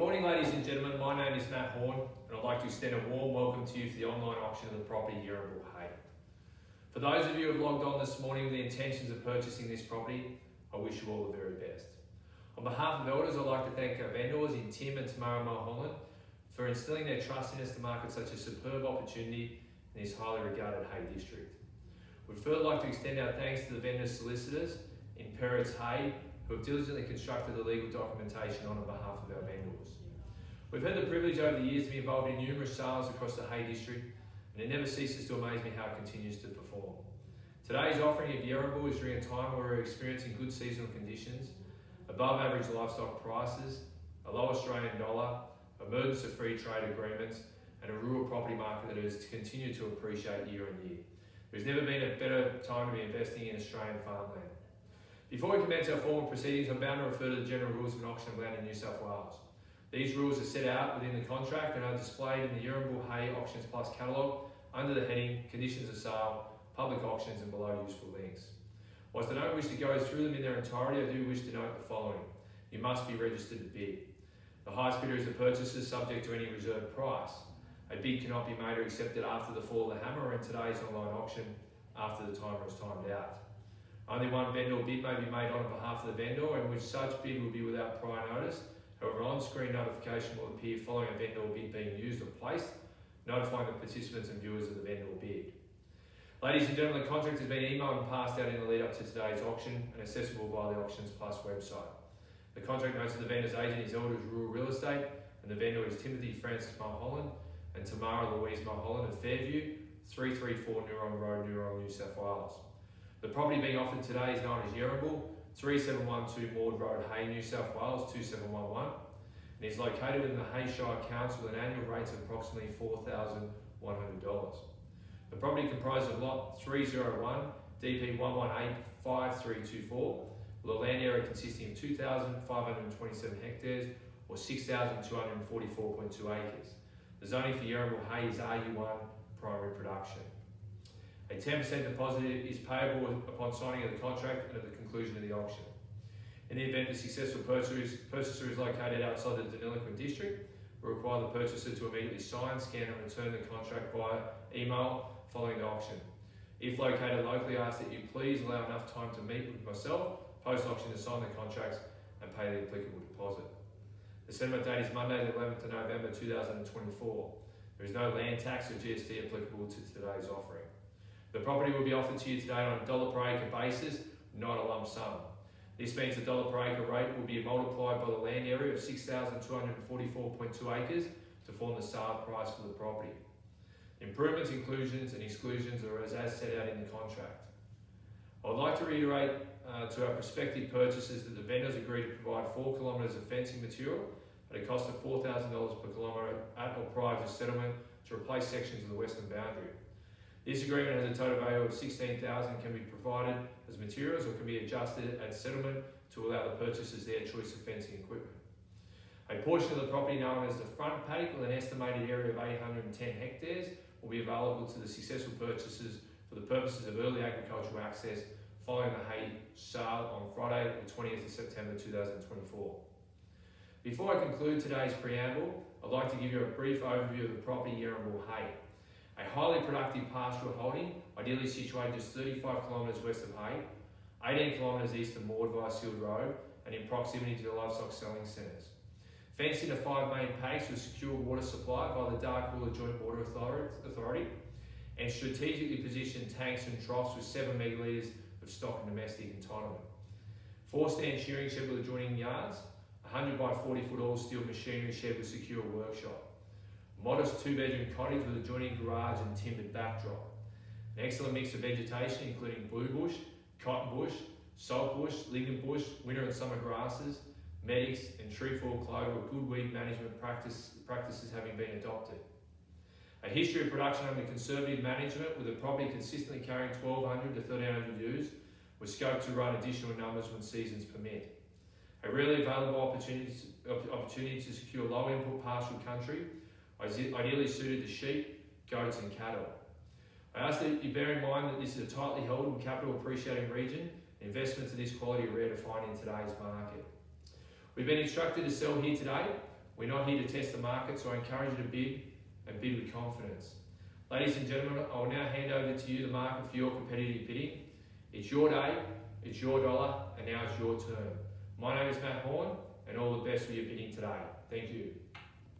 morning, ladies and gentlemen. My name is Matt Horn, and I'd like to extend a warm welcome to you for the online auction of the property here in Bull Hay. For those of you who have logged on this morning with the intentions of purchasing this property, I wish you all the very best. On behalf of Elders, I'd like to thank our vendors in Tim and Tamara Mulholland for instilling their trust in us to market such a superb opportunity in this highly regarded Hay district. We'd further like to extend our thanks to the vendors' solicitors in Peretz Hay, who have diligently constructed the legal documentation on behalf of our vendors. We've had the privilege over the years to be involved in numerous sales across the Hay district, and it never ceases to amaze me how it continues to perform. Today's offering of Yarrabul is during a time where we're experiencing good seasonal conditions, above average livestock prices, a low Australian dollar, emergence of free trade agreements, and a rural property market that has continued to appreciate year on year. There's never been a better time to be investing in Australian farmland. Before we commence our formal proceedings, I'm bound to refer to the General Rules of an Auction of Land in New South Wales. These rules are set out within the contract and are displayed in the Yarrabul Hay Auctions Plus catalogue under the heading Conditions of Sale, Public Auctions, and below useful links. Whilst I don't wish to go through them in their entirety, I do wish to note the following. You must be registered to bid. The highest bidder is the purchaser, subject to any reserved price. A bid cannot be made or accepted after the fall of the hammer or in today's online auction after the timer is timed out. Only one vendor bid may be made on behalf of the vendor, in which such bid will be without prior notice. However, on-screen notification will appear following a vendor bid being used or placed, notifying the participants and viewers of the vendor bid. Ladies and gentlemen, the contract has been emailed and passed out in the lead up to today's auction and accessible via the Auctions Plus website. The contract notes that the vendor's agent is Elders Rural Real Estate and the vendor is Timothy Francis Mulholland and Tamara Louise Mulholland of Fairview, 334 Neuron Road, Neuron, New South Wales. The property being offered today is known as Yarrabul, 3712 Maud Road, Hay, New South Wales 2711, and is located within the Hay Shire Council with an annual rate of approximately $4,100. The property comprises of Lot 301, DP 1185324, with a land area consisting of 2,527 hectares or 6,244.2 acres. The zoning for Yarrabul Hay is RU1 primary production. A 10% deposit is payable upon signing of the contract and at the conclusion of the auction. In the event the successful purchaser is located outside the delinquent district, we require the purchaser to immediately sign, scan and return the contract via email following the auction. If located locally, I ask that you please allow enough time to meet with myself post-auction to sign the contracts and pay the applicable deposit. The settlement date is Monday the 11th of November 2024. There is no land tax or GST applicable to today's offering. The property will be offered to you today on a $1 per acre basis, not a lump sum. This means the $1 per acre rate will be multiplied by the land area of 6,244.2 acres to form the sale price for the property. Improvements, inclusions and exclusions are as set out in the contract. I would like to reiterate to our prospective purchasers that the vendors agreed to provide 4 kilometres of fencing material at a cost of $4,000 per kilometre at or prior to settlement to replace sections of the western boundary. This agreement has a total value of $16,000 can be provided as materials or can be adjusted at settlement to allow the purchasers their choice of fencing equipment. A portion of the property known as the front paddock with an estimated area of 810 hectares will be available to the successful purchasers for the purposes of early agricultural access following the hay sale on Friday the 20th of September 2024. Before I conclude today's preamble, I'd like to give you a brief overview of the property Yarrabul Hay. A highly productive pastoral holding, ideally situated just 35 kilometres west of Hay, 18 kilometres east of Maud via Sealed Road, and in proximity to the livestock selling centres. Fenced into 5 main paddocks with secure water supply by the Darkwater Joint Water Authority, and strategically positioned tanks and troughs with 7 megalitres of stock and domestic entitlement. 4-stand shearing shed with adjoining yards, 100 by 40 foot all steel machinery shed with secure workshop. Modest 2-bedroom cottage with adjoining garage and timbered backdrop. An excellent mix of vegetation including blue bush, cotton bush, salt bush, lignum bush, winter and summer grasses, medics and trefoil clover with good weed management practices having been adopted. A history of production under conservative management with the property consistently carrying 1,200 to 1,300 ewes with scope to run additional numbers when seasons permit. A rarely available opportunity to secure low input pastoral country ideally suited to sheep, goats and cattle. I ask that you bear in mind that this is a tightly held and capital appreciating region. Investments of this quality are rare to find in today's market. We've been instructed to sell here today We're not here to test the market, so I encourage you to bid and bid with confidence. Ladies and gentlemen, I will now hand over to you the market for your competitive bidding. It's your day, it's your dollar, and now it's your turn. My name is Matt Horn, and all the best for your bidding today. Thank you.